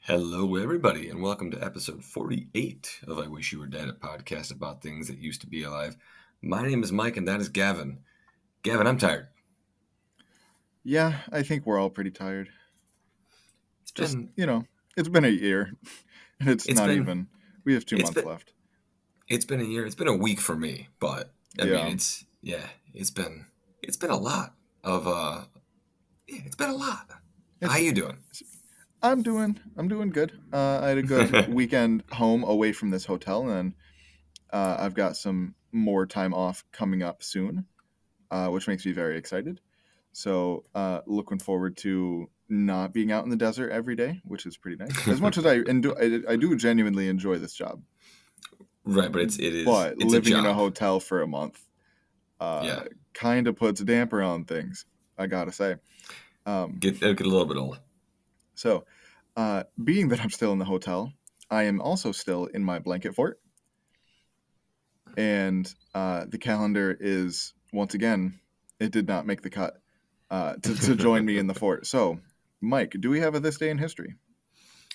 Hello, everybody, and welcome to episode 48 of I Wish You Were Dead, a podcast about things that used to be alive. My name is Mike, and that is Gavin. Gavin, I'm tired. Yeah, I think we're all pretty tired. It's Just, been, it's been a year, and it's it's not been, even. We have two it's months been, left. it's been a year. It's been a week for me, but I mean, Yeah. it's been a lot of, it's been a lot. How It's, you doing? it's I'm doing good. I had a good weekend home away from this hotel, and then I've got some more time off coming up soon, which makes me very excited. So, looking forward to not being out in the desert every day, which is pretty nice. As much as I do genuinely enjoy this job, Right, but but it's a living in a job. hotel for a month Yeah, kind of puts a damper on things, I gotta say. it'll get a little bit old. So, being that I'm still in the hotel, I am also still in my blanket fort, and the calendar is once again, it did not make the cut to join me in the fort. So, Mike, do we have a this day in history?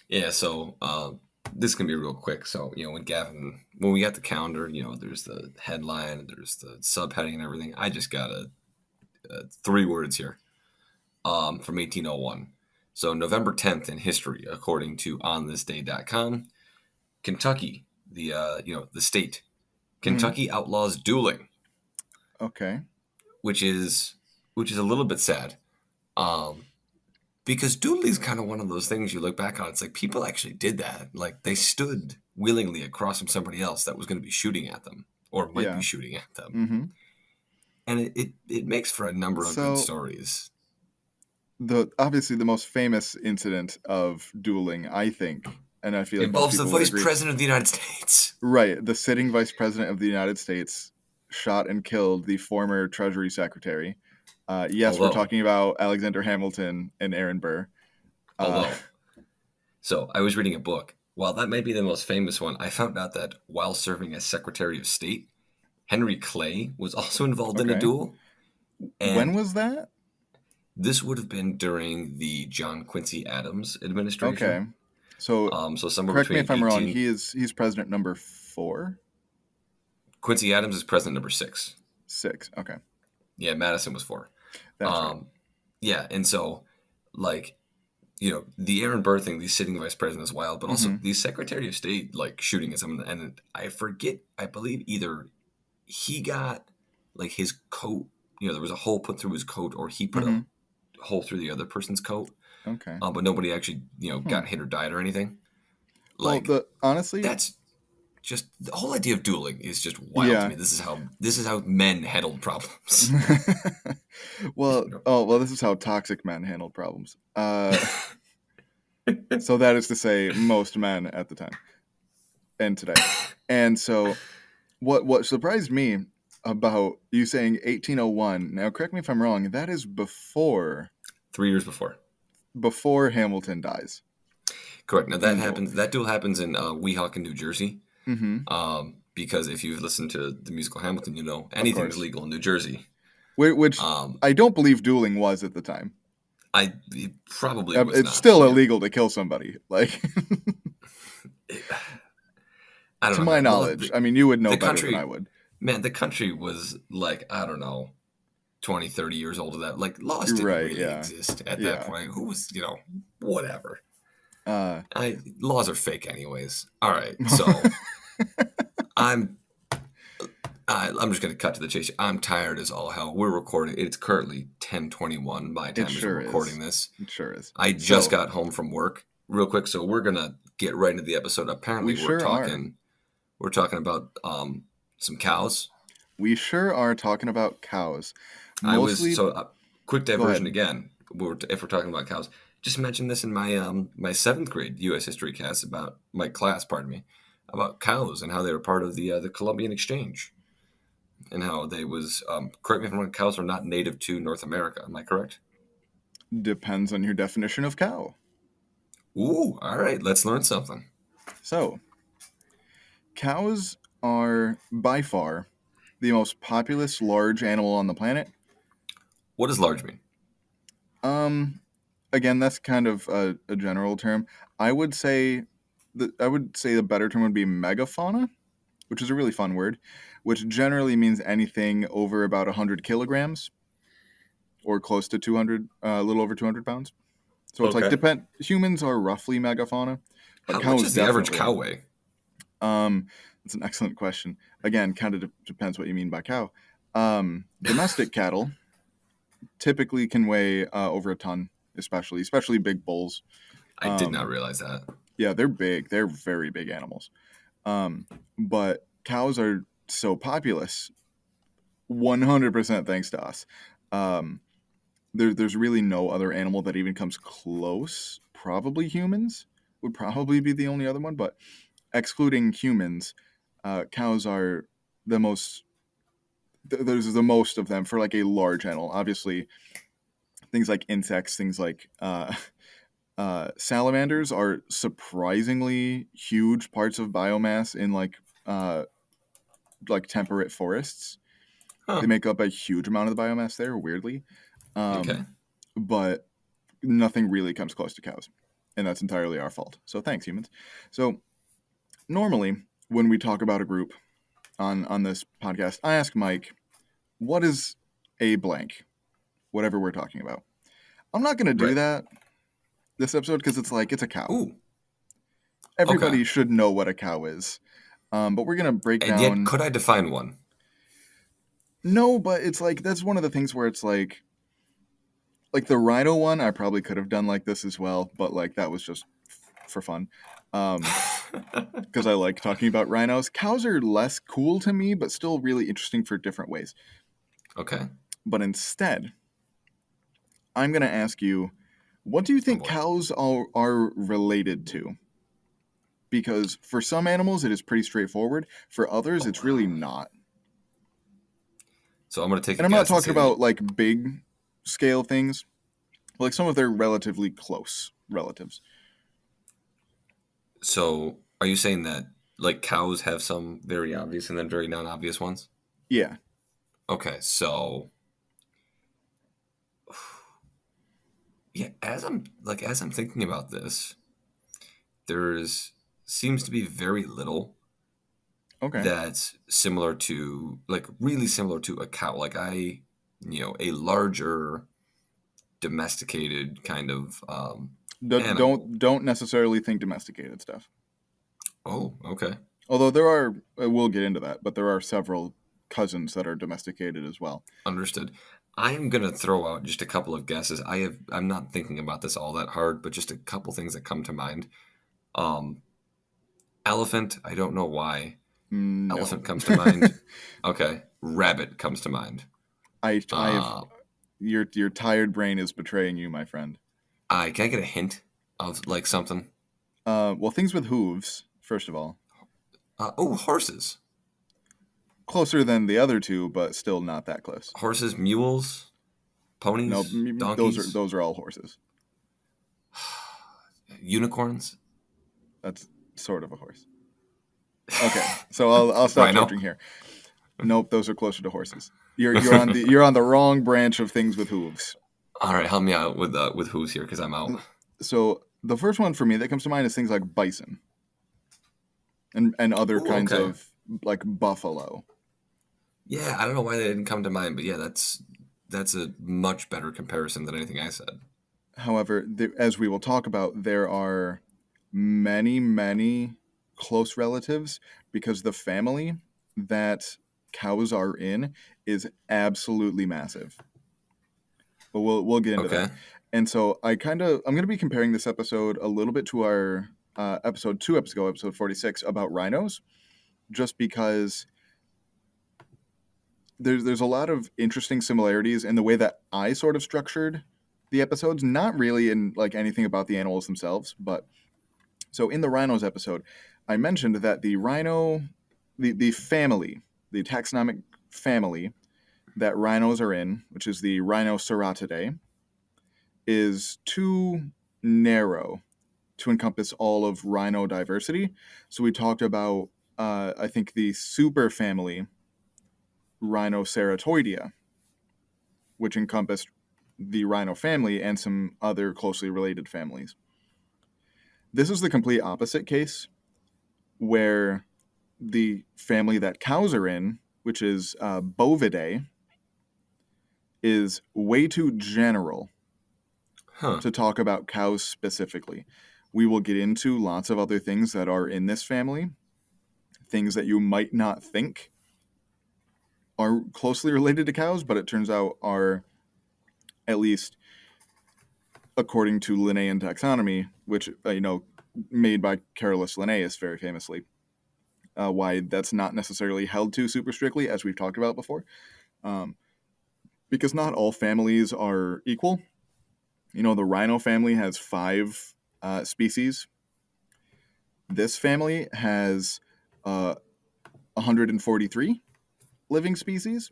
Yeah, so this can be real quick. So, when we got the calendar, there's the headline, there's the subheading and everything. I just got three words here from 1801. So, November 10th in history, according to onthisday.com, Kentucky, the state, Hmm. Kentucky outlaws dueling, Okay. which is a little bit sad. Um, Because doodling is kind of one of those things you look back on. It's like people actually did that. Like they stood willingly across from somebody else that was going to be shooting at them or might be Yeah. shooting at them. Hmm. And it makes for a number of good So stories. the obviously the most famous incident of dueling, I think, and I feel like most Involves the people would vice agree. president of the United States. Right. The sitting vice president of the United States shot and killed the former Treasury Secretary. Yes, we're Although, talking about Alexander Hamilton and Aaron Burr. Uh, although, so I was reading a book. While that may be the most famous one, I found out that while serving as Secretary of State, Henry Clay was also involved in a okay. duel. When And was that? this would have been during the John Quincy Adams administration. Okay. So So somewhere correct me between if I'm wrong. 18. He's president number 4, Quincy Adams is president number 6. 6. Okay, Yeah, Madison was 4. that's right. Um, yeah, and so like the Aaron Burr thing, the sitting vice president is wild, but also Hmm. the Secretary of State like shooting at someone, and I forget. I believe either he got like his coat. There was a hole put through his coat, or he put a Hmm. hole through the other person's coat. Okay. But nobody actually Hmm. got hit or died or anything. Well, Like the honestly, that's just the whole idea of dueling is just wild to yeah. me. This is how men handled problems. This is how toxic men handled problems. So that is to say, most men at the time and today. And so, what surprised me about you saying 1801? Now, correct me if I'm wrong. That is 3 years before. before Hamilton dies. Correct. Now that And duel. happens. That duel happens in Weehawken, New Jersey. Mm-hmm. Because if you've listened to the musical Hamilton, Of anything is course. legal in New Jersey. Which Um, I don't believe dueling was at the time. it probably was It's not. still Yeah. illegal to kill somebody. Like, I don't to know, my man. Well, knowledge. I mean, you would know the better than I country, would. man, the country was like, I don't know, 20, 30 years old of that. Like laws didn't Right? really Yeah. exist at that Yeah. point. Who was, whatever. Uh, Laws are fake anyways. All right. So I'm I'm just going to cut to the chase. I'm tired as all hell. We're recording. It's currently 10:21 my it time as we're sure recording is. this. It sure is. I just So got home from work real quick, so we're going to get right into the episode. we Apparently, we're sure are. talking we're talking about some cows. We sure are talking about cows. I was Mostly, so quick go diversion ahead. again. If we're talking about cows, just mentioned this in my 7th grade U.S. history class about my class, pardon me, about cows and how they were part of the Columbian Exchange. And how they was correct me if I'm wrong, cows are not native to North America. Am I correct? Depends on your definition of cow. Ooh, all right. Let's learn something. So, cows are by far the most populous large animal on the planet. What does large mean? Um, again, that's kind of a general term. I would say the better term would be megafauna, which is a really fun word, which generally means anything over about 100 kilograms or close to 200, a little over 200 pounds. So it's like Okay. humans are roughly megafauna, but How much cows does the average definitely cow are. weigh? Um, it's an excellent question. Again, kind of depends what you mean by cow. Domestic cattle typically can weigh over a ton, especially big bulls. I did not Um, realize that. yeah, they're big. They're very big animals. Um, but cows are so populous, 100% thanks to us. Um, there's really no other animal that even comes close. Probably humans would probably be the only other one, but excluding humans, cows are the most. There's the most of them for like a large animal. Obviously, things like insects, things like salamanders are surprisingly huge parts of biomass in uh, like temperate forests. They Huh. make up a huge amount of the biomass there, weirdly. Okay. Um, but nothing really comes close to cows, and that's entirely our fault. So thanks, humans. So normally, when we talk about a group on this podcast, I ask Mike, "What is a blank?" Whatever we're talking about. I'm not gonna do Right. that this episode because it's a cow. Ooh. Okay. Everybody should know what a cow is. But we're gonna break And yet, down. could I define one? No, but it's like that's one of the things where it's like the rhino one. I probably could have done like this as well, but like that was just for fun. Because I like talking about rhinos. Cows are less cool to me, but still really interesting for different ways. Okay. But instead, I'm gonna ask you, what do you Oh think boy. cows are related to? Because for some animals, it is pretty straightforward. For others, Oh it's really wow. not. So I'm gonna take And a I'm not guess and talking say that. about like big scale things, like some of their relatively close relatives. So are you saying that like cows have some very obvious and then very non-obvious ones? Yeah. Okay. So yeah, as I'm thinking about this, there's seems to be very little Okay. that's similar to like really similar to a cow. Like a larger domesticated kind of animal. Don't necessarily think domesticated stuff. Oh, okay. Although there are, we'll get into that, but there are several cousins that are domesticated as well. Understood. I am gonna throw out just a couple of guesses. I'm not thinking about this all that hard, but just a couple things that come to mind. Um, Elephant, I don't know why. No. Elephant comes to mind. Okay. Rabbit comes to mind. I have Uh, your tired brain is betraying you, my friend. I can I get a hint of like something? Well, things with hooves, first of all, Oh, horses. closer than the other two, but still not that close. Horses, mules, No, ponies, those are donkeys, all horses. unicorns, That's sort of a horse. Okay, so I'll stop rhino. judging here. Nope, those are closer to horses. You're on the wrong branch of things with hooves. All right, help me out with who's here because I'm out. So the first one for me that comes to mind is things like bison and other Oh, kinds okay. of like buffalo. Yeah, I don't know why they didn't come to mind, but yeah, that's a much better comparison than anything I said. However, as we will talk about, there are many close relatives because the family that cows are in is absolutely massive. But we'll get into that. Okay. And so I'm going to be comparing this episode a little bit to our episode 2 episodes ago, episode 46 about rhinos, just because there's a lot of interesting similarities in the way that I sort of structured the episodes. Not really in like anything about the animals themselves, but so in the rhinos episode, I mentioned that the rhino, the family, the taxonomic family that rhinos are in, which is the Rhinoceratidae, is too narrow to encompass all of rhino diversity. So we talked about, I think, the superfamily Rhinoceratoidea, which encompassed the rhino family and some other closely related families. This is the complete opposite case, where the family that cows are in, which is Bovidae, is way too general Huh. to talk about cows specifically. We will get into lots of other things that are in this family, things that you might not think are closely related to cows, but it turns out are, at least according to Linnaean taxonomy, which, made by Carolus Linnaeus very famously. Why that's not necessarily held to super strictly, as we've talked about before, um, because not all families are equal. The rhino family has 5 species. This family has 143 living species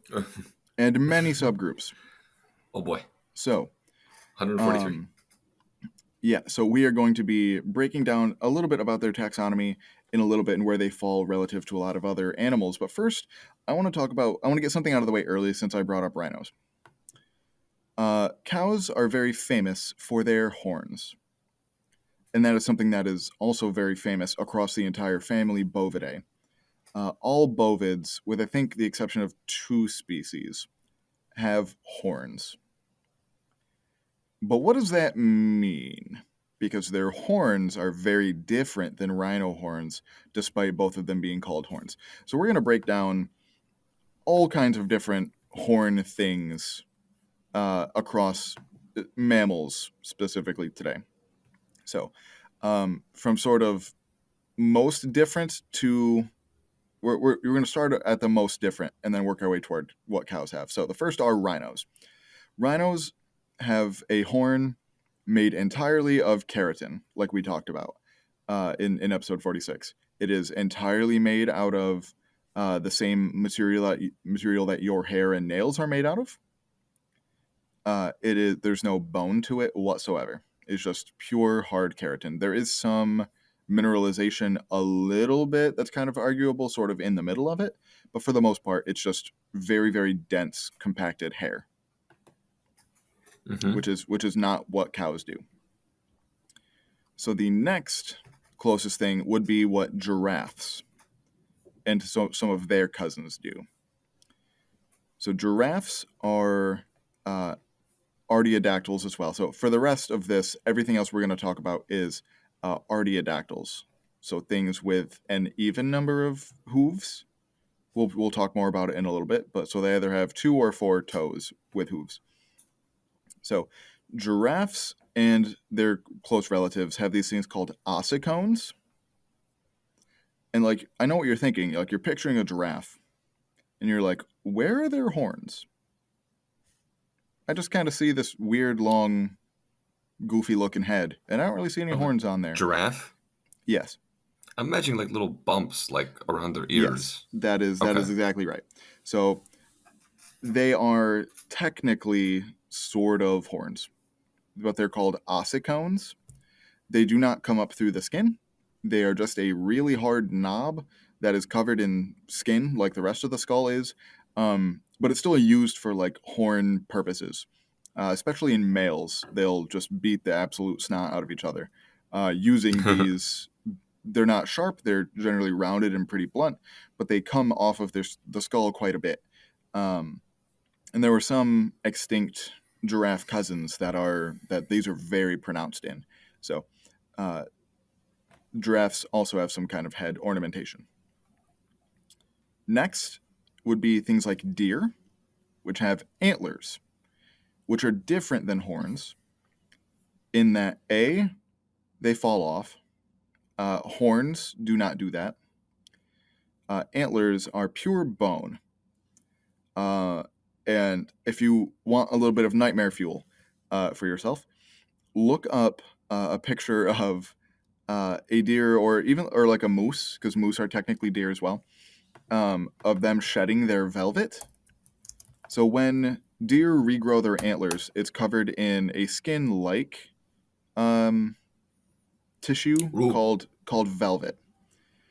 and many subgroups. Oh boy. So, 143. um, yeah, so we are going to be breaking down a little bit about their taxonomy in a little bit and where they fall relative to a lot of other animals. But first, I want to get something out of the way early since I brought up rhinos. Cows are very famous for their horns. And that is something that is also very famous across the entire family Bovidae. All bovids, with I think the exception of 2 species, have horns. But what does that mean? Because their horns are very different than rhino horns, despite both of them being called horns. So we're going to break down all kinds of different horn things across mammals specifically today. So from sort of most different to we're going to start at the most different and then work our way toward what cows have. So the first are rhinos. Rhinos have a horn made entirely of keratin, like we talked about in episode 46. It is entirely made out of the same material that your hair and nails are made out of. There's no bone to it whatsoever. It's just pure hard keratin. There is some mineralization a little bit that's kind of arguable, sort of in the middle of it, but for the most part, it's just very, very dense, compacted hair, Mm-hmm. which is not what cows do. So the next closest thing would be what giraffes and some of their cousins do. So giraffes are artiodactyls as well. So for the rest of this, everything else we're going to talk about is artiodactyls. So things with an even number of hooves. We'll talk more about it in a little bit, but so they either have 2 or 4 toes with hooves. So giraffes and their close relatives have these things called ossicones. And like, I know what you're thinking. Like, you're picturing a giraffe, and you're like, where are their horns? I just kind of see this weird, long, goofy-looking head, and I don't really see any Okay. horns on there. Giraffe? Yes. I'm imagining like little bumps like around their Yes, ears. that is Okay. exactly right. So they are technically sort of horns, but they're called ossicones. They do not come up through the skin. They are just a really hard knob that is covered in skin like the rest of the skull is, but it's still used for like horn purposes. Especially in males, they'll just beat the absolute snot out of each other using these. They're not sharp. They're generally rounded and pretty blunt, but they come off of the skull quite a bit. And there were some extinct giraffe cousins that these are very pronounced in. So giraffes also have some kind of head ornamentation. Next would be things like deer, which have antlers, which are different than horns in that A, they fall off. Horns do not do that. Antlers are pure bone. And if you want a little bit of nightmare fuel for yourself, look up a picture of a deer or like a moose, because moose are technically deer as well, of them shedding their velvet. So when deer regrow their antlers, it's covered in a skin-like tissue Ooh. called velvet.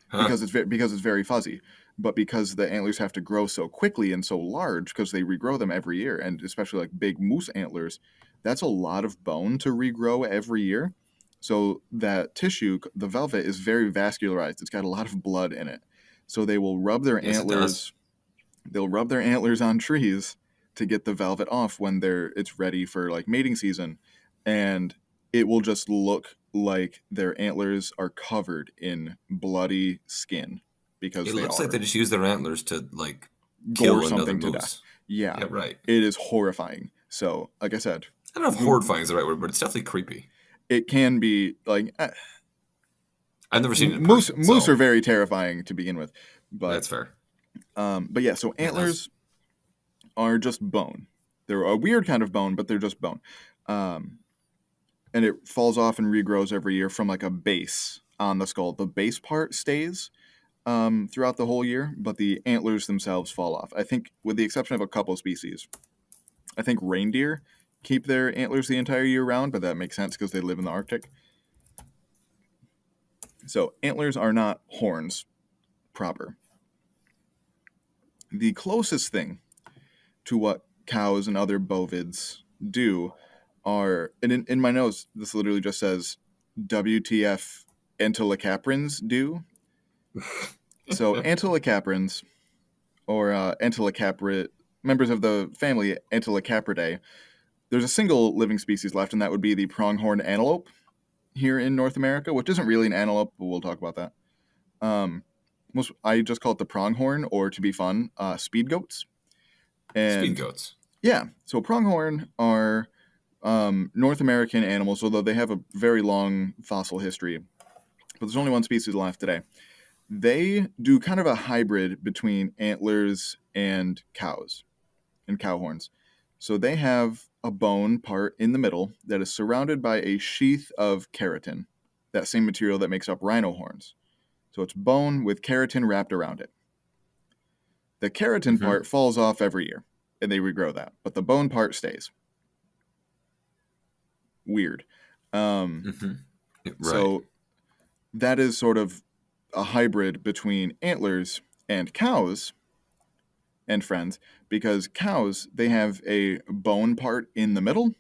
Huh. Because it's very fuzzy, but because the antlers have to grow so quickly and so large because they regrow them every year, and especially like big moose antlers, That's a lot of bone to regrow every year. So that tissue, the velvet, is very vascularized. It's got a lot of blood in it. So they will rub their Yes, it does. antlers. They'll rub their antlers on trees to get the velvet off when it's ready for like mating season, and it will just look like their antlers are covered in bloody skin because It they looks like they are. just use their antlers to like Gore kill another something to death. moose. Yeah, Yeah, right. it is horrifying. So, like I said, I don't know if horrifying is the right word, but it's definitely creepy. it can be like I've never seen it in person, moose so are very terrifying to begin with, that's fair. but yeah. So Man, that's antlers are just bone. They're a weird kind of bone, but they're just bone. Um, and it falls off and regrows every year from like a base on the skull. The base part stays throughout the whole year, but the antlers themselves fall off. I think, with the exception of a couple species, I think reindeer keep their antlers the entire year round, but that makes sense because they live in the Arctic. So antlers are not horns proper. The closest thing to what cows and other bovids do are, and in my notes, this literally just says WTF antilocaprins do. So antilocaprins, or members of the family Antilocapridae, there's a single living species left, and that would be the pronghorn antelope here in North America, which isn't really an antelope, but we'll talk about that. I just call it the pronghorn, or to be fun, speed goats. speed And goats. yeah, so pronghorn are North American animals, although they have a very long fossil history. But there's only one species left today. They do kind of a hybrid between antlers and cows and cow horns. So they have a bone part in the middle that is surrounded by a sheath of keratin, that same material that makes up rhino horns. So it's bone with keratin wrapped around it. The keratin Hmm. part falls off every year, and they regrow that, but the bone part stays. Weird. Um, Hmm. Right. so that is sort of a hybrid between antlers and cows and friends, because cows, they have a bone part in the middle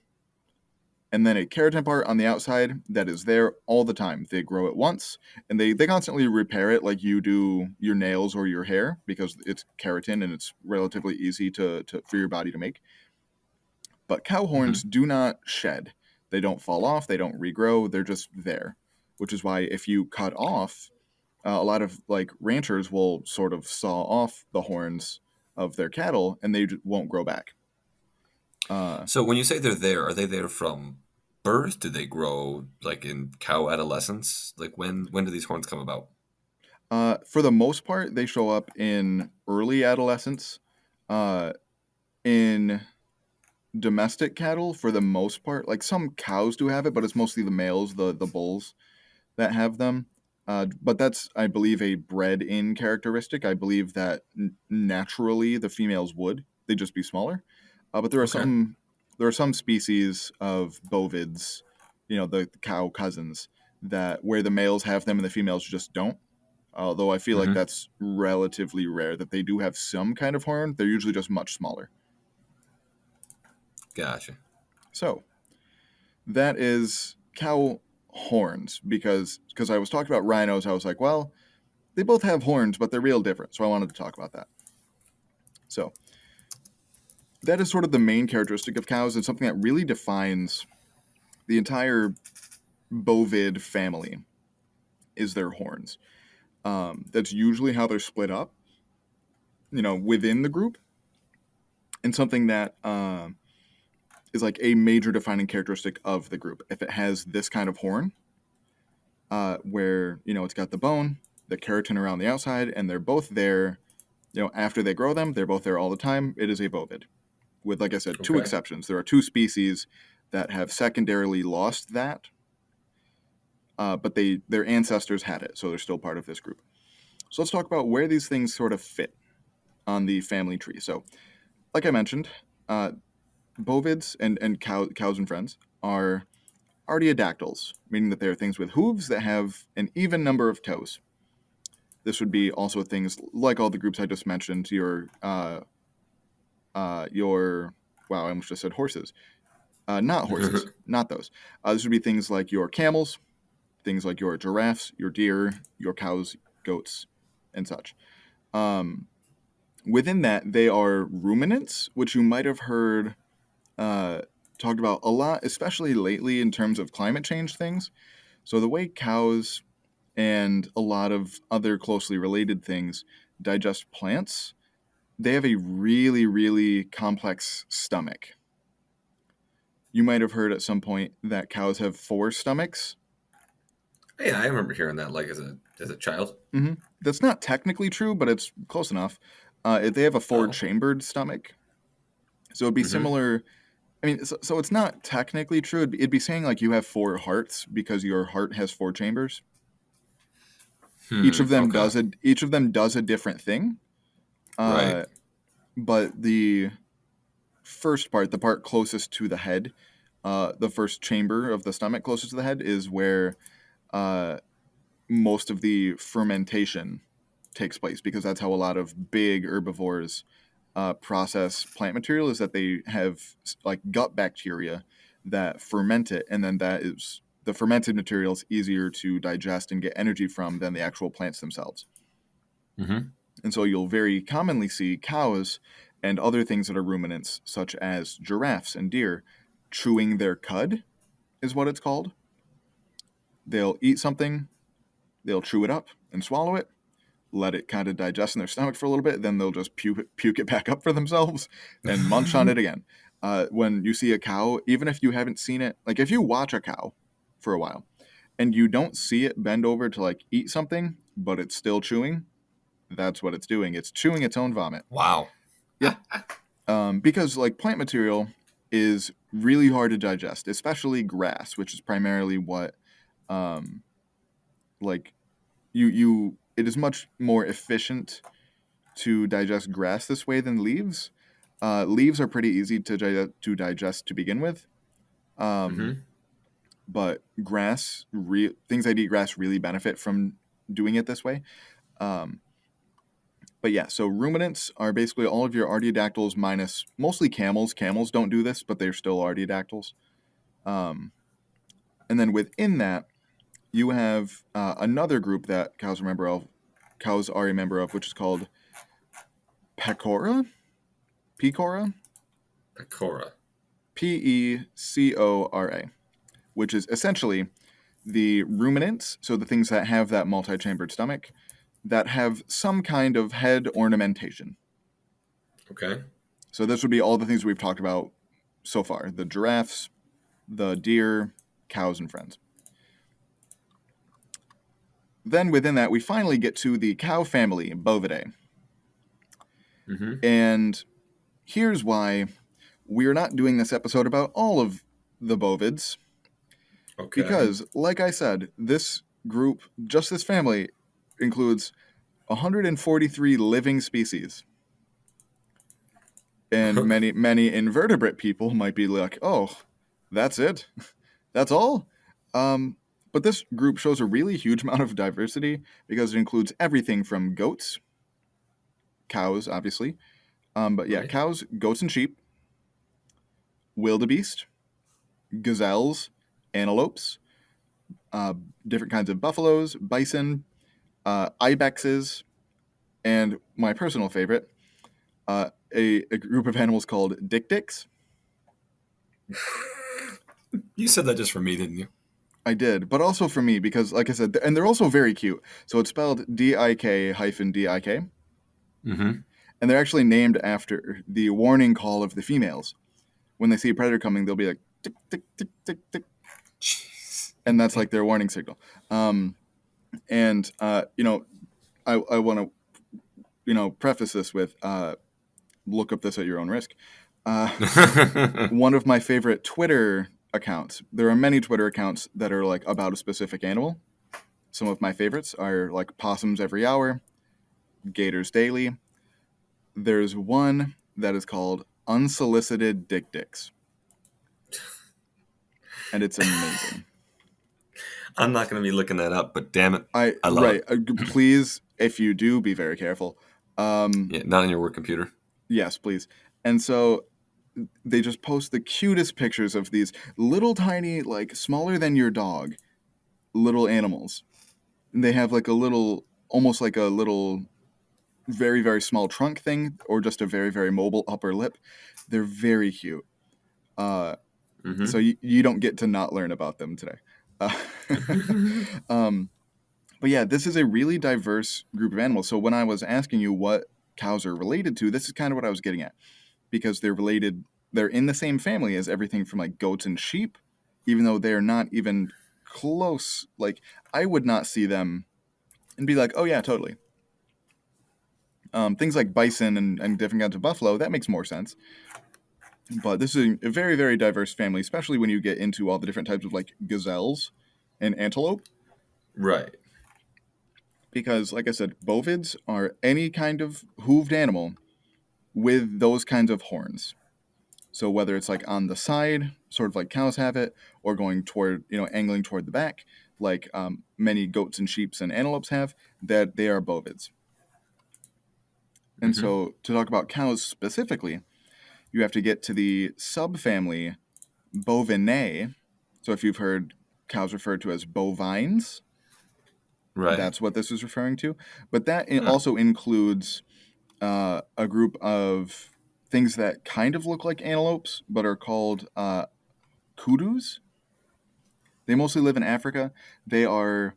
and then a keratin part on the outside that is there all the time. They grow it once, and they constantly repair it like you do your nails or your hair, because it's keratin and it's relatively easy for your body to make. But cow Hmm. horns do not shed. They don't fall off, they don't regrow, they're just there. Which is why if you cut off, a lot of like ranchers will sort of saw off the horns of their cattle and they won't grow back. Uh, So when you say they're there, are they there from birth? Do they grow like in cow adolescence? Like when do these horns come about? for the most part, they show up in early adolescence. Uh, in domestic cattle, for the most part, like some cows do have it, but it's mostly the males, the bulls, that have them. But that's, I believe, a bred-in characteristic. I believe that naturally the females would. They'd just be smaller. But Okay. there are some species of bovids, the cow cousins, that where the males have them and the females just don't. Although I feel like Hmm. that's relatively rare. That they do have some kind of horn. They're usually just much smaller. Gotcha. So that is cow horns, because I was talking about rhinos. I was like, well, they both have horns, but they're real different. So I wanted to talk about that. So that is sort of the main characteristic of cows, and something that really defines the entire bovid family is their horns. That's usually how they're split up, within the group, and something that is like a major defining characteristic of the group. If it has this kind of horn, where it's got the bone, the keratin around the outside, and they're both there. After they grow them, they're both there all the time. It is a bovid, with, like I said, two Okay. exceptions. There are two species that have secondarily lost that, but their ancestors had it, so they're still part of this group. So let's talk about where these things sort of fit on the family tree. So, like I mentioned, uh, bovids and cows and friends are artiodactyls, meaning that they are things with hooves that have an even number of toes. This would be also things like all the groups I just mentioned. Your wow, I almost just said horses. Not horses, not those. This would be things like your camels, things like your giraffes, your deer, your cows, goats, and such. Um, Within that, they are ruminants, which you might have heard uh, talked about a lot, especially lately in terms of climate change things. So the way cows and a lot of other closely related things digest plants, they have a really, really complex stomach. You might have heard at some point that cows have four stomachs. Yeah, I remember hearing that like as a child. That's not technically true, but it's close enough. They have a Oh. four-chambered stomach, so it'd be Mm-hmm. similar. I mean, so it's not technically true. It'd be saying like you have four hearts because your heart has four chambers. Each Hmm. of them Okay. does a different thing. Right. Uh, but the first part, the part closest to the head, the first chamber of the stomach closest to the head, is where uh, most of the fermentation takes place because that's how a lot of big herbivores process plant material, is that they have like gut bacteria that ferment it, and then that is the fermented material is easier to digest and get energy from than the actual plants themselves. Mm-hmm. And so you'll very commonly see cows and other things that are ruminants, such as giraffes and deer, chewing their cud, is what it's called. They'll eat something, they'll chew it up and swallow it, let it kind of digest in their stomach for a little bit, then they'll just puke it back up for themselves and munch on it again. When you see a cow, even if you haven't seen it, like if you watch a cow for a while and you don't see it bend over to like eat something, but it's still chewing, that's what it's doing. It's chewing its own vomit. Wow. Yep. Because like plant material is really hard to digest, especially grass, which is primarily what um, like you it is much more efficient to digest grass this way than leaves. Leaves are pretty easy to digest to begin with, um, Mm-hmm. but things that eat grass really benefit from doing it this way. Um, but yeah, so ruminants are basically all of your artiodactyls minus mostly camels. Camels don't do this, but they're still artiodactyls. Um, and then within that, you have another group that cows are a member of, which is called Pecora. Pecora, Pecora. Pecora, which is essentially the ruminants, so the things that have that multi-chambered stomach, that have some kind of head ornamentation. Okay. So this would be all the things we've talked about so far: the giraffes, the deer, cows, and friends. Then within that, we finally get to the cow family, Bovidae. Mm-hmm. And here's why we're not doing this episode about all of the bovids, Okay. because, like I said, this group, just this family, includes 143 living species. And many invertebrate people might be like, oh, that's it? That's all? But this group shows a really huge amount of diversity because it includes everything from goats, cows, obviously, but yeah, Right. cows, goats, and sheep, wildebeest, gazelles, antelopes, uh, different kinds of buffaloes, bison, ibexes, and my personal favorite, a group of animals called dik-diks. You said that just for me, didn't you? I did, but also for me because, like I said, and they're also very cute. So it's spelled DIK-DIK, Mm-hmm. and they're actually named after the warning call of the females. When they see a predator coming, they'll be like tick tick tick tick tick, Jeez. and that's like their warning signal. And I want to preface this with look up this at your own risk. Uh, one of my favorite Twitter accounts. There are many Twitter accounts that are like about a specific animal. Some of my favorites are like Possums Every Hour, Gators Daily. There's one that is called Unsolicited Dick Dicks, and it's amazing. I'm not going to be looking that up, but damn it, I I love right. it. Please, if you do, be very careful. Yeah, not on your work computer. Yes, please. And so they just post the cutest pictures of these little tiny, like smaller than your dog, little animals. And they have like a little, almost like a little, very very small trunk thing, or just a very very mobile upper lip. They're very cute. Uh, so Mm-hmm. you don't get to not learn about them today. Uh, um, but yeah, this is a really diverse group of animals. So when I was asking you what cows are related to, this is kind of what I was getting at, because they're related. They're in the same family as everything from like goats and sheep, even though they're not even close. Like I would not see them and be like, oh yeah, totally. Things like bison and different kinds of buffalo, that makes more sense. But this is a very, very diverse family, especially when you get into all the different types of like gazelles and antelope. Right. Because, like I said, bovids are any kind of hooved animal with those kinds of horns. So whether it's like on the side, sort of like cows have it, or going toward, angling toward the back, like many goats and sheep and antelopes have, that they are bovids. And Mm-hmm. so to talk about cows specifically, you have to get to the subfamily Bovinae. So if you've heard cows referred to as bovines, Right. that's what this is referring to. But that Huh. also includes a group of things that kind of look like antelopes, but are called kudus. They mostly live in Africa. They are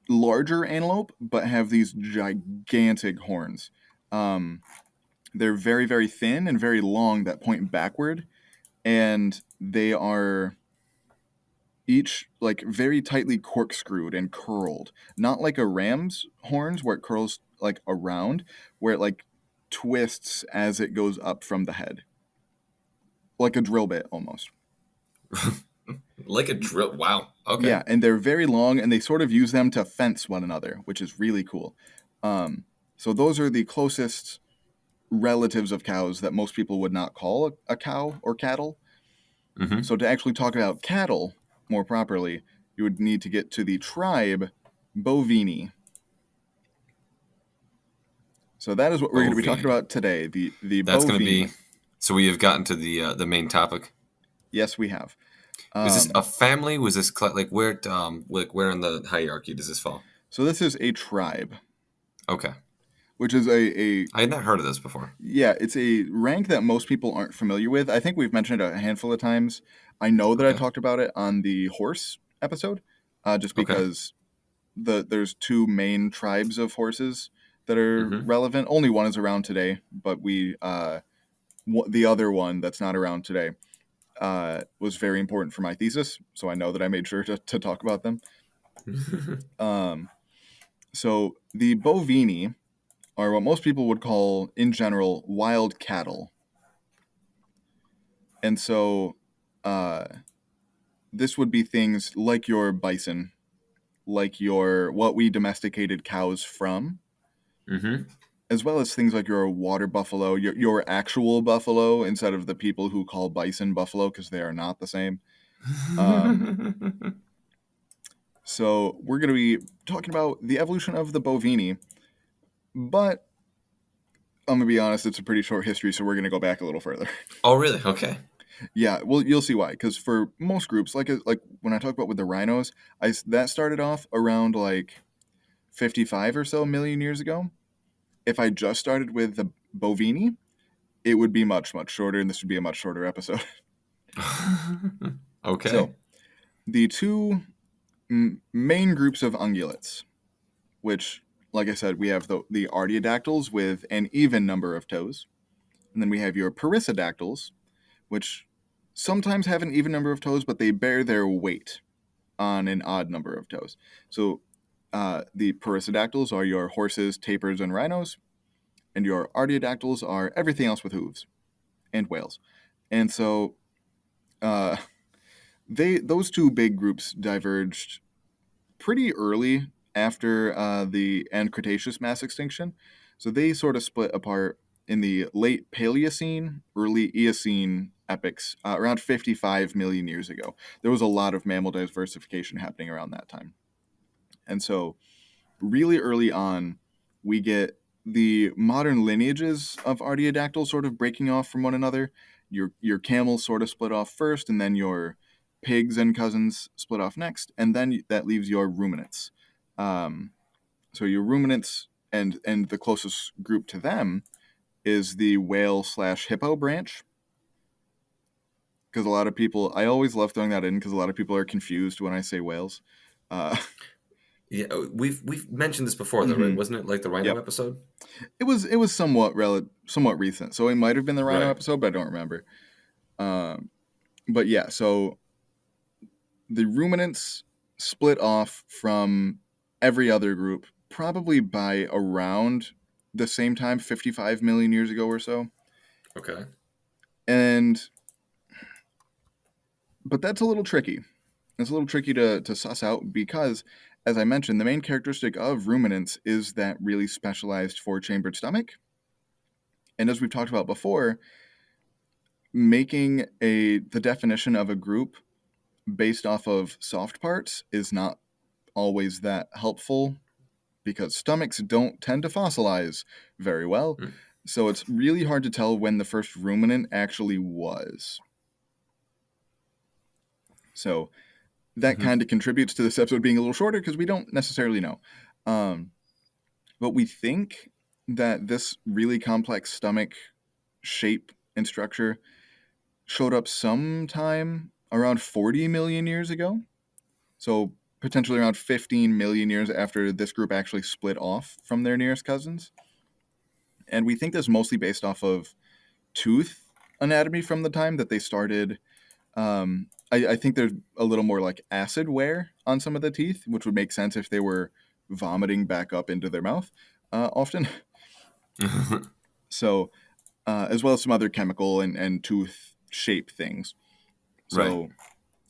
larger antelope, but have these gigantic horns. Um, they're very, very thin and very long that point backward, and they are each like very tightly corkscrewed and curled, not like a ram's horns where it curls like around, where it like twists as it goes up from the head, like a drill bit almost. Like a drill. Wow. Okay. Yeah, and they're very long, and they sort of use them to fence one another, which is really cool. Um, so those are the closest relatives of cows that most people would not call a cow or cattle. Mm-hmm. So to actually talk about cattle more properly, you would need to get to the tribe Bovini. So that is what we're going to be talking Bovine. about today. The That's going to bovine. be. So we have gotten to the main topic. Yes, we have. Was this a Um, family? Was this like where in the hierarchy does this fall? so this is a tribe, Okay. which is a I had not heard of this before. yeah, it's a rank that most people aren't familiar with. I think we've mentioned it a handful of times. I know that I Okay. talked about it on the horse episode, just Okay. because there's two main tribes of horses that are Mm-hmm. relevant. Only one is around today, but the other one that's not around today was very important for my thesis, so I know that I made sure to talk about them. Um, so the bovini are what most people would call, in general, wild cattle, and so uh, this would be things like your bison, like your what we domesticated cows from, Mm-hmm. as well as things like your water buffalo, your actual buffalo, instead of the people who call bison buffalo because they are not the same. Um, so we're going to be talking about the evolution of the bovini, but I'm going to be honest, it's a pretty short history, so we're going to go back a little further. Oh, really? Okay. Yeah, well, you'll see why. Because for most groups, like when I talk about with the rhinos, that started off around like 55 or so million years ago. If I just started with the bovini, it would be much much shorter, and this would be a much shorter episode. Okay. So the two main groups of ungulates, which, like I said, we have the artiodactyls with an even number of toes, and then we have your perissodactyls, which sometimes have an even number of toes, but they bear their weight on an odd number of toes. So the perissodactyls are your horses, tapirs, and rhinos, and your artiodactyls are everything else with hooves and whales. And so uh, those two big groups diverged pretty early after the end Cretaceous mass extinction. So they sort of split apart in the late Paleocene, early Eocene epochs, around 55 million years ago. There was a lot of mammal diversification happening around that time. And so, really early on, we get the modern lineages of artiodactyls sort of breaking off from one another. Your camels sort of split off first, and then your pigs and cousins split off next, and then that leaves your ruminants. So your ruminants and the closest group to them is the whale/hippo branch. Because a lot of people, I always love throwing that in because a lot of people are confused when I say whales. Uh, Yeah, we've mentioned this before, though, right? mhm, Wasn't it like the rhino Yep. episode? It was somewhat recent, so it might have been the rhino Right. episode, but I don't remember. But yeah, so the ruminants split off from every other group probably by around the same time, 55 million years ago or so. Okay. And but that's a little tricky. It's a little tricky to suss out because, as I mentioned, the main characteristic of ruminants is that really specialized four-chambered stomach. And as we've talked about before, making the definition of a group based off of soft parts is not always that helpful because stomachs don't tend to fossilize very well. Mm. So it's really hard to tell when the first ruminant actually was. So that Mm-hmm. kind of contributes to this episode being a little shorter because we don't necessarily know. Um, but we think that this really complex stomach shape and structure showed up sometime around 40 million years ago. So potentially around 15 million years after this group actually split off from their nearest cousins. And we think this mostly based off of tooth anatomy from the time that they started. I think there's a little more like acid wear on some of the teeth, which would make sense if they were vomiting back up into their mouth often. So, as well as some other chemical and tooth shape things. Right. So,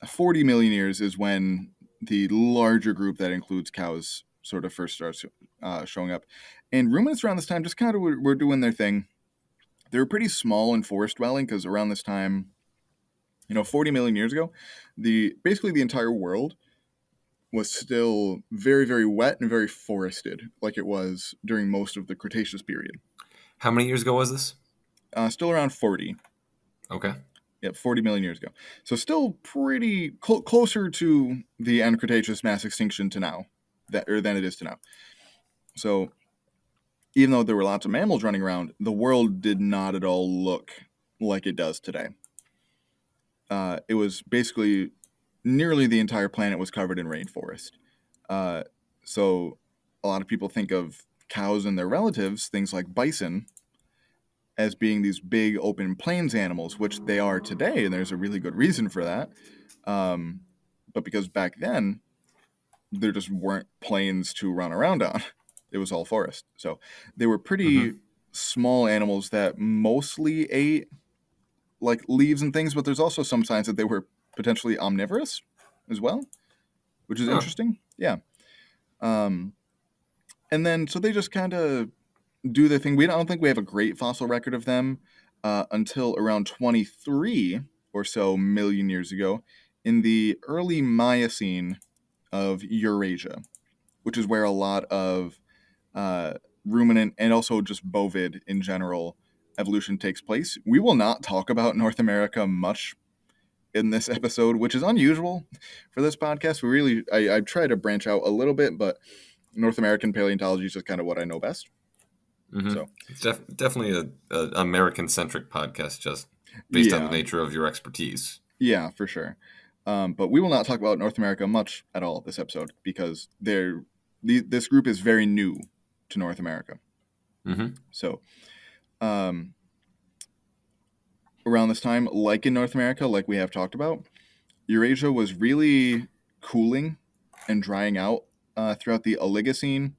40 million years is when the larger group that includes cows sort of first starts showing up. And ruminants around this time just kind of were doing their thing. They were pretty small and forest dwelling because around this time, 40 million years ago, basically the entire world was still very, very wet and very forested, like it was during most of the Cretaceous period. How many years ago was this? Still around 40. Okay. Yep, 40 million years ago. So still pretty closer to the end Cretaceous mass extinction to now, than it is to now. So even though there were lots of mammals running around, the world did not at all look like it does today. It was basically nearly the entire planet was covered in rainforest. So a lot of people think of cows and their relatives, things like bison, as being these big open plains animals, which they are today, and there's a really good reason for that. But because back then there just weren't plains to run around on, it was all forest. So they were pretty Mm-hmm. small animals that mostly ate like leaves and things, but there's also some signs that they were potentially omnivorous as well, which is Huh. interesting. Yeah. Um, and then so they just kind of do their thing. I don't think we have a great fossil record of them until around 23 or so million years ago in the early Miocene of Eurasia, which is where a lot of uh, ruminant and also just bovid in general evolution takes place. We will not talk about North America much in this episode, which is unusual for this podcast. I try to branch out a little bit, but North American paleontology is just kind of what I know best. Mm-hmm. So, It's definitely a American centric podcast, just based on the yeah, nature of your expertise. yeah, for sure. But we will not talk about North America much at all this episode because this group is very new to North America. Mm-hmm. So, um, around this time, like in North America, like we have talked about, Eurasia was really cooling and drying out throughout the Oligocene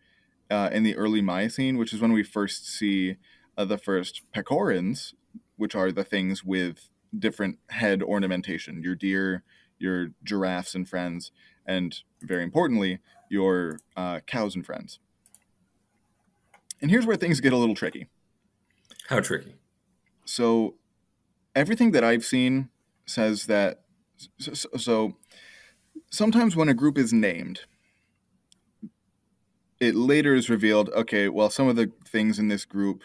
and the early Miocene, which is when we first see the first pecorins, which are the things with different head ornamentation, your deer, your giraffes and friends, and very importantly, your cows and friends. And here's where things get a little tricky. How tricky? So everything that I've seen says that. So sometimes when a group is named, it later is revealed, okay, well, some of the things in this group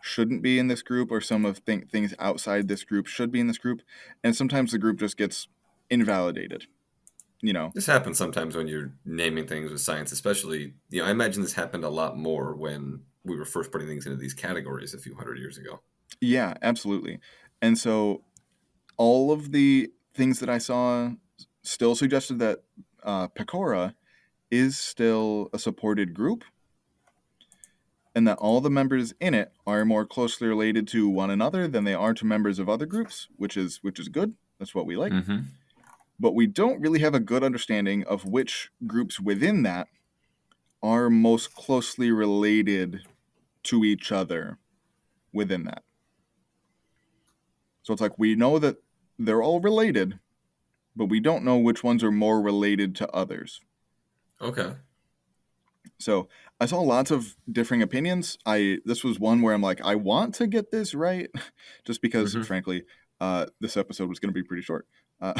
shouldn't be in this group, or some of things outside this group should be in this group, and sometimes the group just gets invalidated. You know, This happens sometimes when you're naming things with science, especially, I imagine this happened a lot more when we were first putting things into these categories a few hundred years ago. yeah, absolutely. And so all of the things that I saw still suggested that Pecora is still a supported group, and that all the members in it are more closely related to one another than they are to members of other groups, which is good. That's what we like. Mm-hmm. But we don't really have a good understanding of which groups within that are most closely related to each other within that. So it's like we know that they're all related, but we don't know which ones are more related to others. Okay. So I saw lots of differing opinions. This was one where I'm like, I want to get this right, just because, Mm-hmm. frankly, this episode was going to be pretty short. Uh,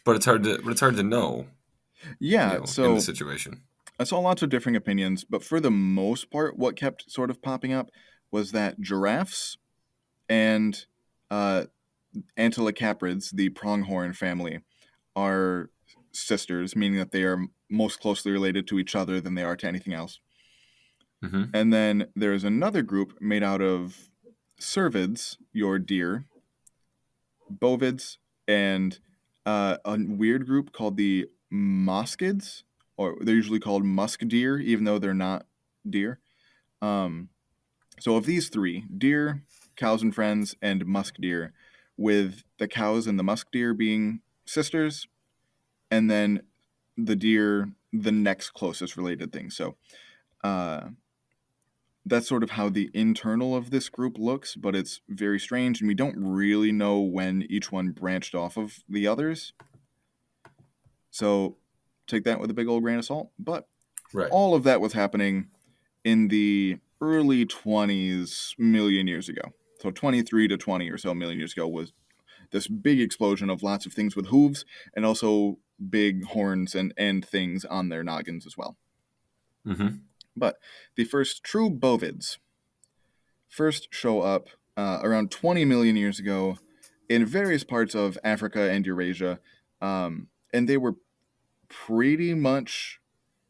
But it's hard to know, yeah, in this so situation. I saw lots of differing opinions, but for the most part, what kept sort of popping up was that giraffes and uh, antilocaprids, the pronghorn family, are sisters, meaning that they are most closely related to each other than they are to anything else. Mm-hmm. And then there's another group made out of cervids, your deer, bovids, and a weird group called the mosquids, or they're usually called musk deer, even though they're not deer. Um, so of these three, deer, cows and friends, and musk deer, with the cows and the musk deer being sisters, and then the deer the next closest related thing. So uh, that's sort of how the internal of this group looks, but it's very strange, and we don't really know when each one branched off of the others. So take that with a big old grain of salt. But Right. all of that was happening in the early 20s million years ago. So 23 to 20 or so million years ago was this big explosion of lots of things with hooves and also big horns and things on their noggins as well. Mm-hmm. But the first true bovids first show up around 20 million years ago in various parts of Africa and Eurasia. And they were pretty much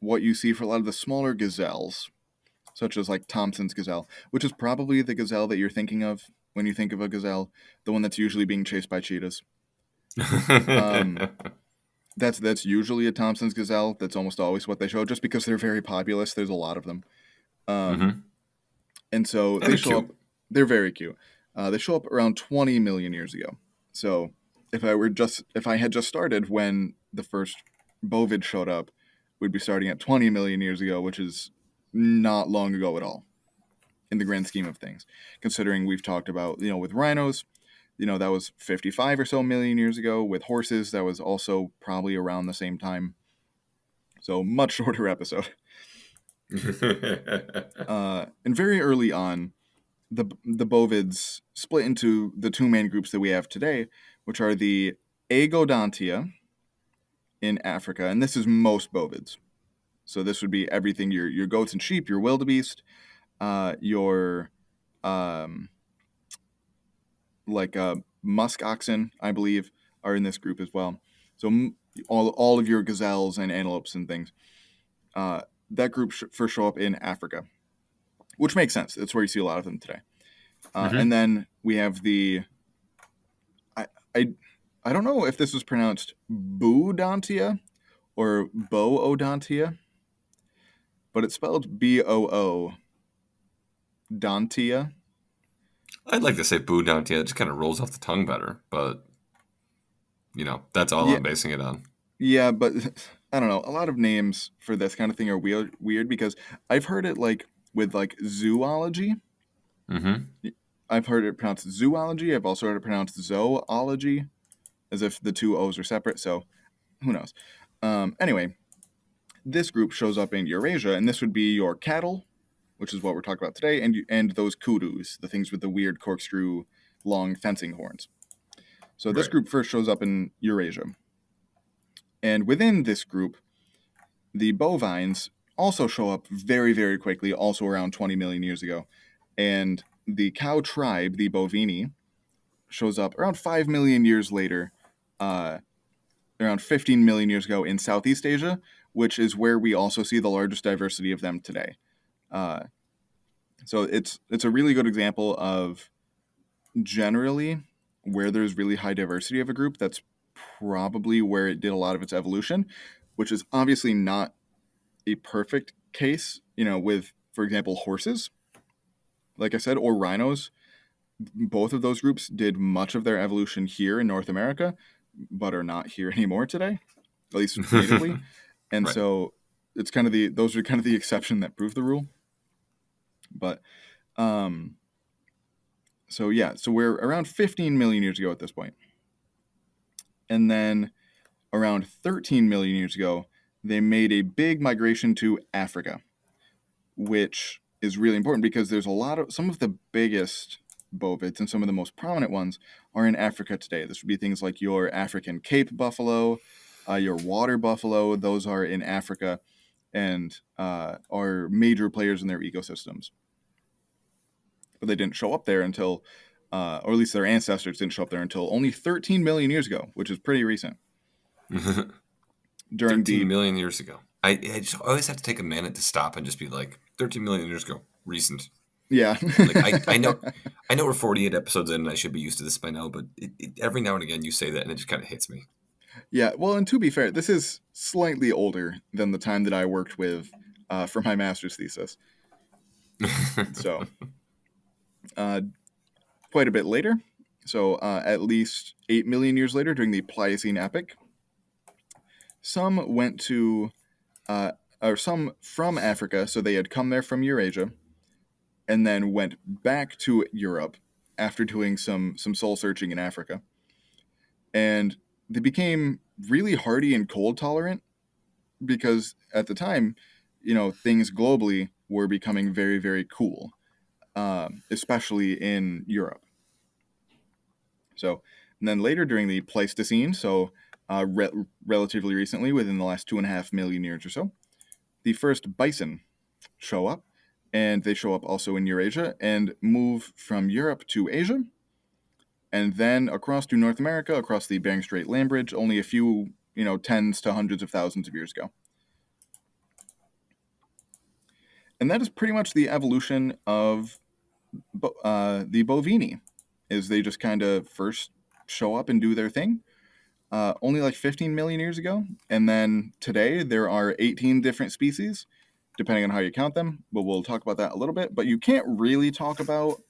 what you see for a lot of the smaller gazelles, such as like Thompson's gazelle, which is probably the gazelle that you're thinking of when you think of a gazelle, the one that's usually being chased by cheetahs. Um, that's usually a Thompson's gazelle. That's almost always what they show, just because they're very populous. There's a lot of them. Um, Mm-hmm. and so And they they're show up. cute. They're very cute. They show up around 20 million years ago. So if I had just started when the first bovid showed up, we'd be starting at 20 million years ago, which is not long ago at all in the grand scheme of things. Considering we've talked about, with rhinos, that was 55 or so million years ago. With horses, that was also probably around the same time. So much shorter episode. And very early on, the bovids split into the two main groups that we have today, which are the Agodontia in Africa, and this is most bovids. So this would be everything: your goats and sheep, your wildebeest, your like musk oxen, I believe, are in this group as well. So all of your gazelles and antelopes and things. That group first show up in Africa, which makes sense. That's where you see a lot of them today. And Mm-hmm. then we have the I, I I don't know if this was pronounced Boodontia or Boodontia, but it's spelled Boo Dontia. I'd like to say boo down to you. It just kind of rolls off the tongue better, but that's all Yeah, I'm basing it on. yeah, but I don't know. A lot of names for this kind of thing are weird because I've heard it like with like zoology. Mm-hmm. I've heard it pronounced zoology. I've also heard it pronounced zoology, as if the two O's are separate. So who knows? Anyway, this group shows up in Eurasia, and this would be your cattle, which is what we're talking about today, and those kudus, the things with the weird corkscrew, long fencing horns. So this Right. group first shows up in Eurasia, and within this group, the bovines also show up very, very quickly, also around 20 million years ago. And the cow tribe, the Bovini, shows up around 5 million years later, uh, around 15 million years ago in Southeast Asia, which is where we also see the largest diversity of them today. Uh, so it's a really good example of generally where there's really high diversity of a group. That's probably where it did a lot of its evolution, which is obviously not a perfect case, with, for example, horses, like I said, or rhinos. Both of those groups did much of their evolution here in North America, but are not here anymore today, at least natively. And Right. so it's those are kind of the exception that prove the rule. But um, so yeah, so we're around 15 million years ago at this point. And then around 13 million years ago, they made a big migration to Africa, which is really important because there's some of the biggest bovids and some of the most prominent ones are in Africa today. This would be things like your African Cape buffalo, your water buffalo. Those are in Africa and are major players in their ecosystems. But they didn't show up there until, or at least their ancestors didn't show up there until only 13 million years ago, which is pretty recent. During 13 the million years ago. I just always have to take a minute to stop and just be like, 13 million years ago, recent. Yeah. Like I know we're 48 episodes in and I should be used to this by now, but every now and again you say that and it just kind of hits me. Yeah, well, and to be fair, this is slightly older than the time that I worked with for my master's thesis. So, uh, quite a bit later. So, at least 8 million years later, during the Pliocene epoch, some went to, or some from Africa, so they had come there from Eurasia, and then went back to Europe after doing some soul searching in Africa. And they became really hardy and cold tolerant because at the time, things globally were becoming very, very cool, especially in Europe. So, and then later during the Pleistocene, so relatively recently, within the last 2.5 million years or so, the first bison show up, and they show up also in Eurasia and move from Europe to Asia, and then across to North America, across the Bering Strait land bridge, only a few, tens to hundreds of thousands of years ago. And that is pretty much the evolution of the Bovini, is they just kind of first show up and do their thing. Only like 15 million years ago. And then today there are 18 different species, depending on how you count them. But we'll talk about that a little bit. But you can't really talk about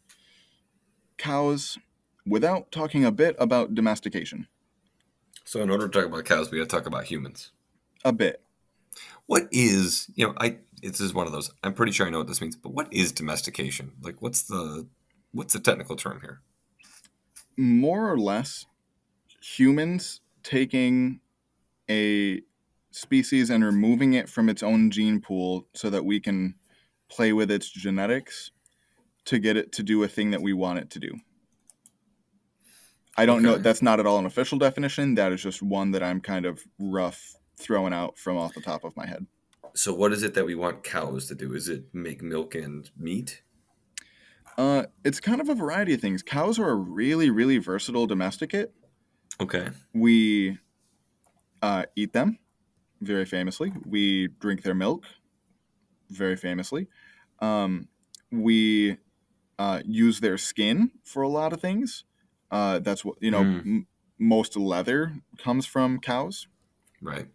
cows without talking a bit about domestication. So in order to talk about cows, we got to talk about humans. A bit. What is, this is one of those, I'm pretty sure I know what this means, but what is domestication? Like what's the technical term here? More or less, humans taking a species and removing it from its own gene pool so that we can play with its genetics to get it to do a thing that we want it to do. I don't know. Okay. That's not at all an official definition. That is just one that I'm kind of rough throwing out from off the top of my head. So what is it that we want cows to do? Is it make milk and meat? It's kind of a variety of things. Cows are a really, really versatile domesticate. Okay. We eat them, very famously. We drink their milk, very famously. We use their skin for a lot of things. That's what, most leather comes from cows. Right.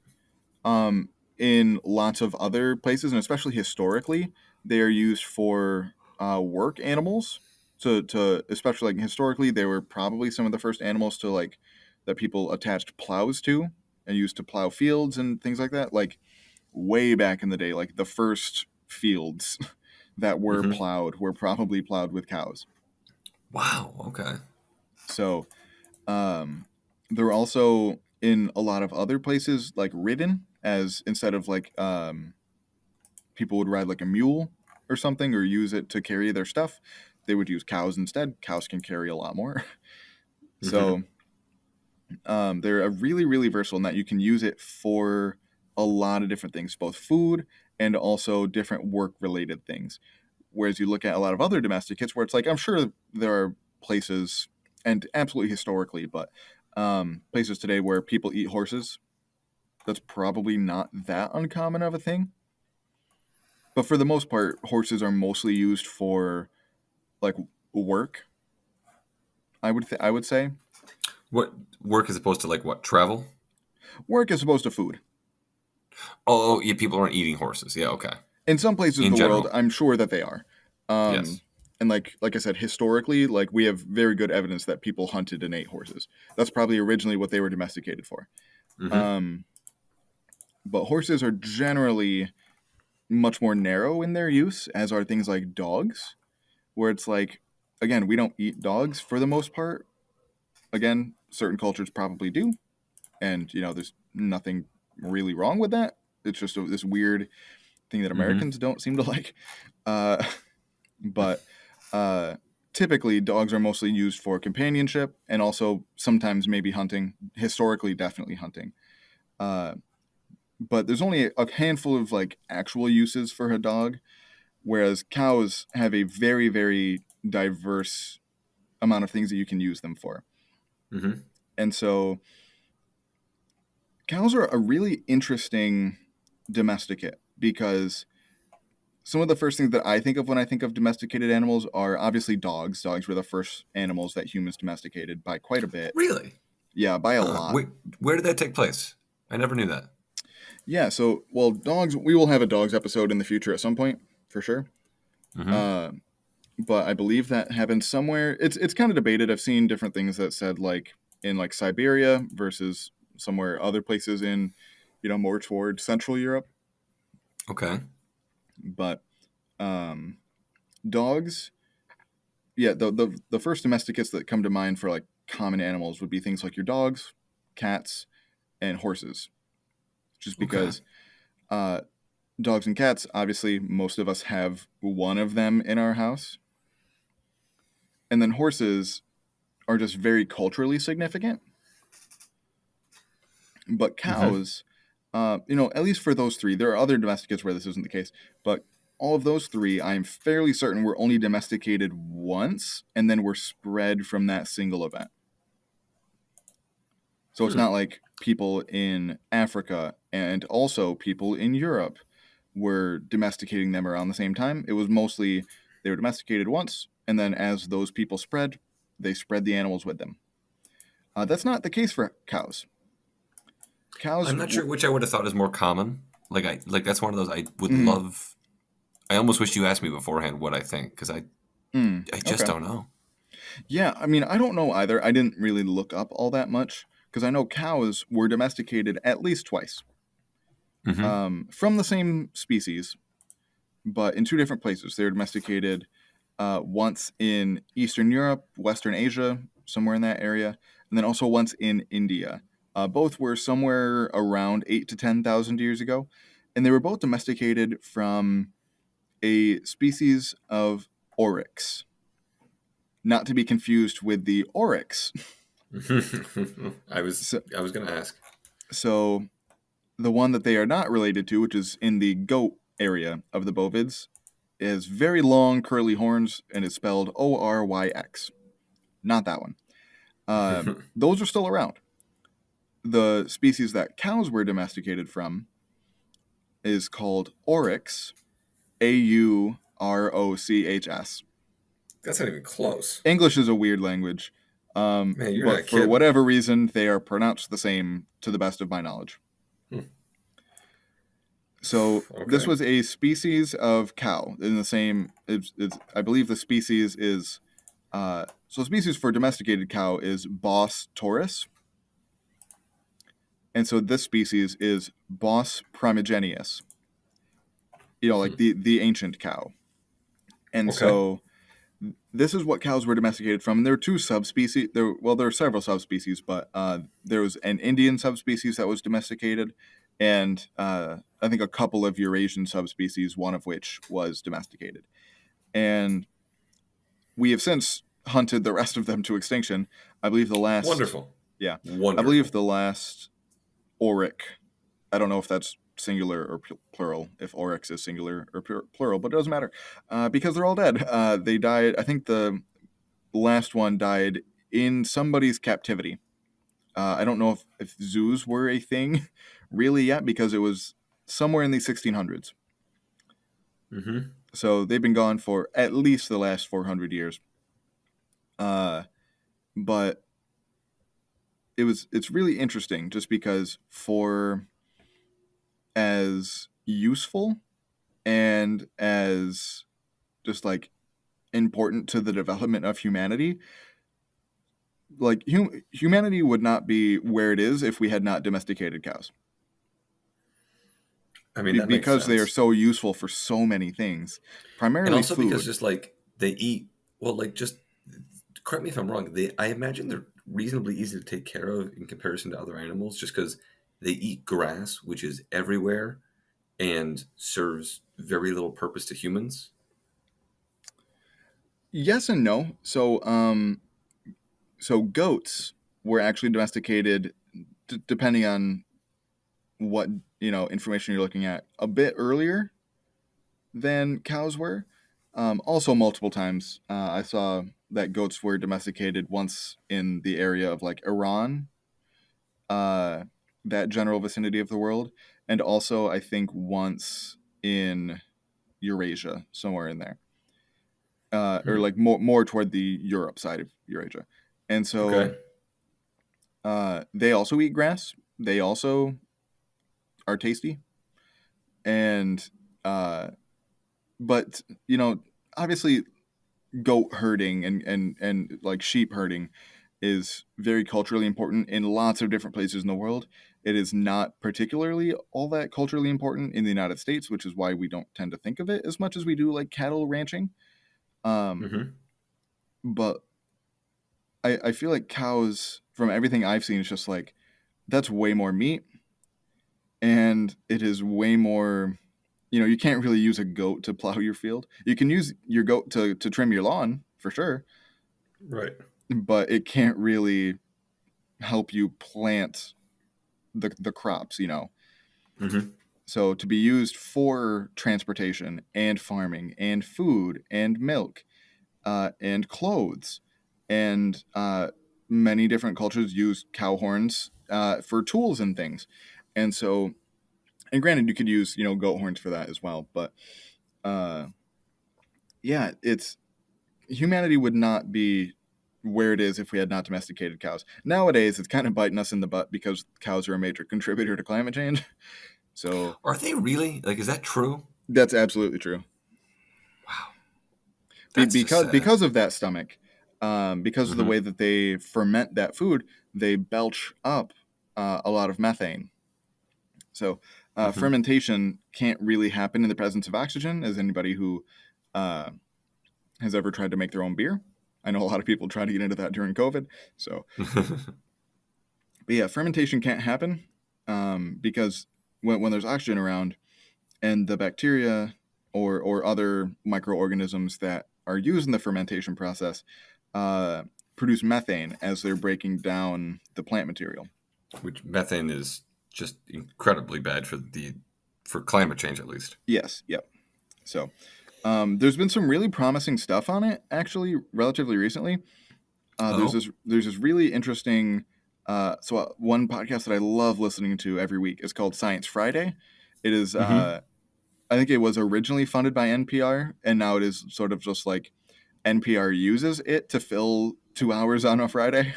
In lots of other places, and especially historically, they are used for work animals. To especially like historically, they were probably some of the first animals to like that people attached plows to and used to plow fields and things like that. Like way back in the day, like the first fields that were Mm-hmm. plowed were probably plowed with cows. Wow. Okay. So they're also in a lot of other places like ridden as instead of like people would ride like a mule or something or use it to carry their stuff, they would use cows instead. Cows can carry a lot more. Mm-hmm. So they're a really, really versatile in that you can use it for a lot of different things, both food and also different work-related things. Whereas you look at a lot of other domesticates where it's like, I'm sure there are places, and absolutely historically, but places today where people eat horses. That's probably not that uncommon of a thing. But for the most part, horses are mostly used for like work. I would say What work as opposed to like what travel? work as opposed to food. Oh, yeah, people aren't eating horses. Yeah, okay. In some places of In the world, general, I'm sure that they are. Um, yes. and like I said, historically, like we have very good evidence that people hunted and ate horses. That's probably originally what they were domesticated for. Mm-hmm. Um, but horses are generally much more narrow in their use, as are things like dogs, where it's like, again, we don't eat dogs for the most part. Again, certain cultures probably do, and there's nothing really wrong with that. It's just this weird thing that Mm-hmm. Americans don't seem to like. Uh, but typically, dogs are mostly used for companionship and also sometimes maybe hunting. Historically, definitely hunting. Uh, but there's only a handful of like actual uses for a dog, whereas cows have a very, very diverse amount of things that you can use them for. Mm-hmm. And so cows are a really interesting domesticate because some of the first things that I think of when I think of domesticated animals are obviously dogs. Dogs were the first animals that humans domesticated by quite a bit. Really? Yeah, by a Huh. lot. Where did that take place? I never knew that. Yeah, so, well, dogs, we will have a dogs episode in the future at some point, for sure. Mm-hmm. Uh, but I believe that happened somewhere. It's kind of debated. I've seen different things that said like in like Siberia versus somewhere other places in, more towards Central Europe. Okay. But um, dogs, yeah, the first domesticates that come to mind for like common animals would be things like your dogs, cats, and horses. Just Okay. because uh, dogs and cats, obviously, most of us have one of them in our house, and then horses are just very culturally significant. But Mm-hmm. cows, at least for those three, there are other domesticates where this isn't the case, but all of those three, I'm fairly certain were only domesticated once and then were spread from that single event. So it's Hmm. not like people in Africa and also people in Europe were domesticating them around the same time. It was mostly they were domesticated once, and then as those people spread, they spread the animals with them. That's not the case for cows. Cows, I'm not sure which I would have thought is more common. Like that's one of those I would mm, love. I almost wish you asked me beforehand what I think because I just okay. don't know. Yeah, I mean, I don't know either. I didn't really look up all that much because I know cows were domesticated at least twice Mm-hmm. from the same species, but in two different places. They were domesticated once in Eastern Europe, Western Asia, somewhere in that area, and then also once in India. Both were somewhere around 8 to 10,000 years ago, and they were both domesticated from a species of oryx, not to be confused with the oryx. I was So, I was gonna ask. so the one that they are not related to, which is in the goat area of the bovids, is very long curly horns and is spelled Oryx. Not that one. Those are still around. The species that cows were domesticated from is called oryx, Aurochs. That's not even close. English is a weird language, Man, you're but not for kidding. whatever reason, they are pronounced the same to the best of my knowledge. Hmm. So this Okay. was a species of cow in the same. I believe the species is so species for domesticated cow is Bos taurus, and so this species is Bos primigenius. Like Hmm. the ancient cow, and Okay. so this is what cows were domesticated from. And there are two subspecies. There are several subspecies, but there was an Indian subspecies that was domesticated, and I think a couple of Eurasian subspecies, one of which was domesticated. And we have since hunted the rest of them to extinction. I believe the last, Wonderful. yeah, I believe Wonderful. the last Auric. I don't know if that's singular or plural, if oryx is singular or plural, but it doesn't matter because they're all dead. They died. I think the last one died in somebody's captivity. I don't know if zoos were a thing really yet because it was somewhere in the 1600s. Mm-hmm. So they've been gone for at least the last 400 years. Uh, but it's really interesting just because for as useful and as just like important to the development of humanity, like humanity would not be where it is if we had not domesticated cows. I mean, that makes Because they are sense. so useful for so many things, And primarily also because food. just like they eat, well, like just correct me if I'm wrong. I imagine they're reasonably easy to take care of in comparison to other animals, just because they eat grass, which is everywhere and serves very little purpose to humans. Yes and no. So goats were actually domesticated, depending on what information you're looking at, a bit earlier than cows were. Also, multiple times I saw that goats were domesticated once in the area of like Iran, uh, that general vicinity of the world, and also I think once in Eurasia, somewhere in there, or Hmm. like more toward the Europe side of Eurasia. And so Okay. they also eat grass. They also are tasty, and uh, but obviously goat herding and like sheep herding is very culturally important in lots of different places in the world. It is not particularly all that culturally important in the United States, which is why we don't tend to think of it as much as we do like cattle ranching. Um, Hmm. but I feel like cows, from everything I've seen, it's just like that's way more meat, and it is way more. You can't really use a goat to plow your field. You can use your goat to trim your lawn for sure, Right. but it can't really help you plant the crops. Hmm. So to be used for transportation and farming and food and milk and clothes and many different cultures use cow horns for tools and things. And so, and granted, you could use goat horns for that as well. But uh, yeah, it's humanity would not be where it is if we had not domesticated cows. Nowadays, it's kind of biting us in the butt because cows are a major contributor to climate change. So Are they really? Like, is that true? that's absolutely true. Wow. That's just sad. Because of that stomach, because of the Hmm. way that they ferment that food, they belch up a lot of methane. So Hmm. fermentation can't really happen in the presence of oxygen, as anybody who uh, has ever tried to make their own beer. I know a lot of people try to get into that during COVID. So, but yeah, fermentation can't happen because when there's oxygen around, and the bacteria or other microorganisms that are used in the fermentation process uh, produce methane as they're breaking down the plant material. Which methane is just incredibly bad for climate change, at least. Yes, yep. So there's been some really promising stuff on it actually, relatively recently. Oh. There's this really interesting. One podcast that I love listening to every week is called Science Friday. It is Hmm. I think it was originally funded by NPR, and now it is sort of just like NPR uses it to fill 2 hours on a Friday.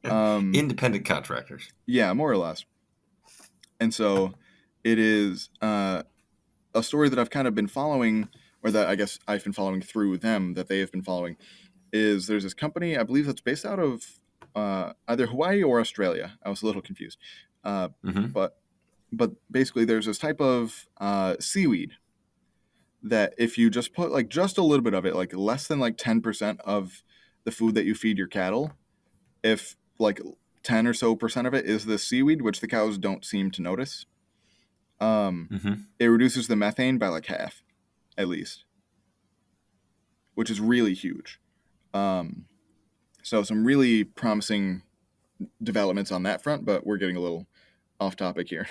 Um, Independent contractors. yeah, more or less. And so it is a story that I've kind of been following, or that I guess I've been following through them, that they have been following. Is there's this company, I believe, that's based out of either Hawaii or Australia. I was a little confused. Uh, Hmm. but but basically, there's this type of seaweed that if you just put like just a little bit of it, like less than like 10% of the food that you feed your cattle, if like 10 or so percent of it is the seaweed, which the cows don't seem to notice, um, Hmm. it reduces the methane by like half, at least, which is really huge. Um, so some really promising developments on that front, but we're getting a little off topic here.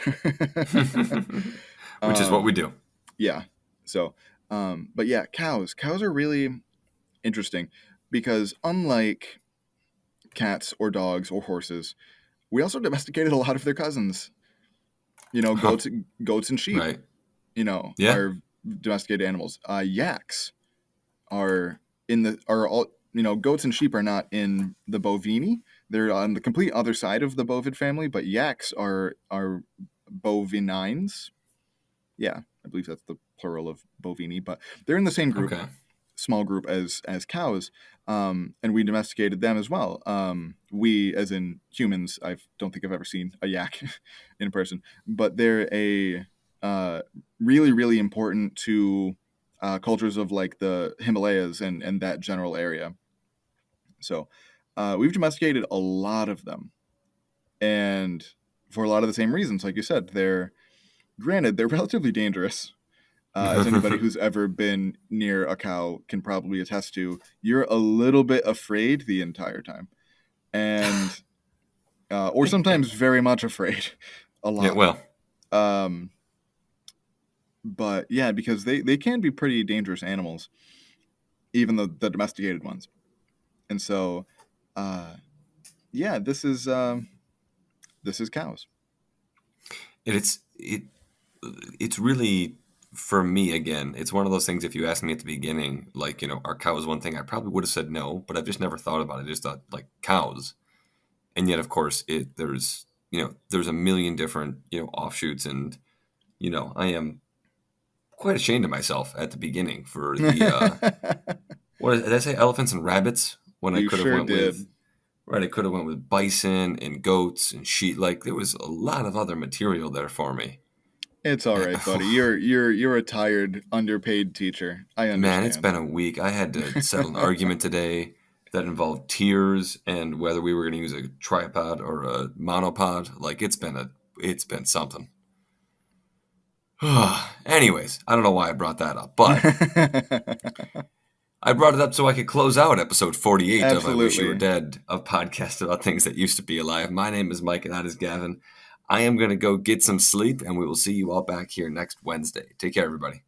Which is what we um, do. yeah. So, but yeah, cows are really interesting because unlike cats or dogs or horses, we also domesticated a lot of their cousins. You know, Huh. goats and sheep. Right. You know, Yeah. are domesticated animals. Yaks are in the are all you know goats and sheep are not in the bovini. They're on the complete other side of the bovid family, but yaks are bovinines. Yeah, I believe that's the plural of bovini, but they're in the same group, Okay. small group as cows, and we domesticated them as well. We, as in humans, I don't think I've ever seen a yak in person, but they're a really really important to cultures of like the Himalayas and that general area. So we've domesticated a lot of them, and for a lot of the same reasons, like you said, they're granted they're relatively dangerous, as anybody who's ever been near a cow can probably attest to, you're a little bit afraid the entire time, and or sometimes very much afraid, a Yeah. lot. Well, Um, but yeah, because they can be pretty dangerous animals, even the domesticated ones. And so, uh, yeah, this is cows. it's really, for me, again, it's one of those things. If you asked me at the beginning, like, are cows one thing, I probably would have said no, but I've just never thought about it. I just thought like cows. And yet, of course, there's a million different, offshoots. And, I am quite ashamed of myself at the beginning for the, did I say elephants and rabbits when I You could have sure went with, did. right, I could have went with bison and goats and sheep. Like, there was a lot of other material there for me. It's all Eh, right, buddy. You're a tired, underpaid teacher. I Man, it's understand. been a week. I had to settle an argument today that involved tiers and whether we were going to use a tripod or a monopod. Like, it's been something. Anyways, I don't know why I brought that up, but I brought it up so I could close out episode 48 of I Wish You Were Absolutely. Dead, a podcast about things that used to be alive. My name is Mike and that is Gavin. I am going to go get some sleep and we will see you all back here next Wednesday. Take care, everybody.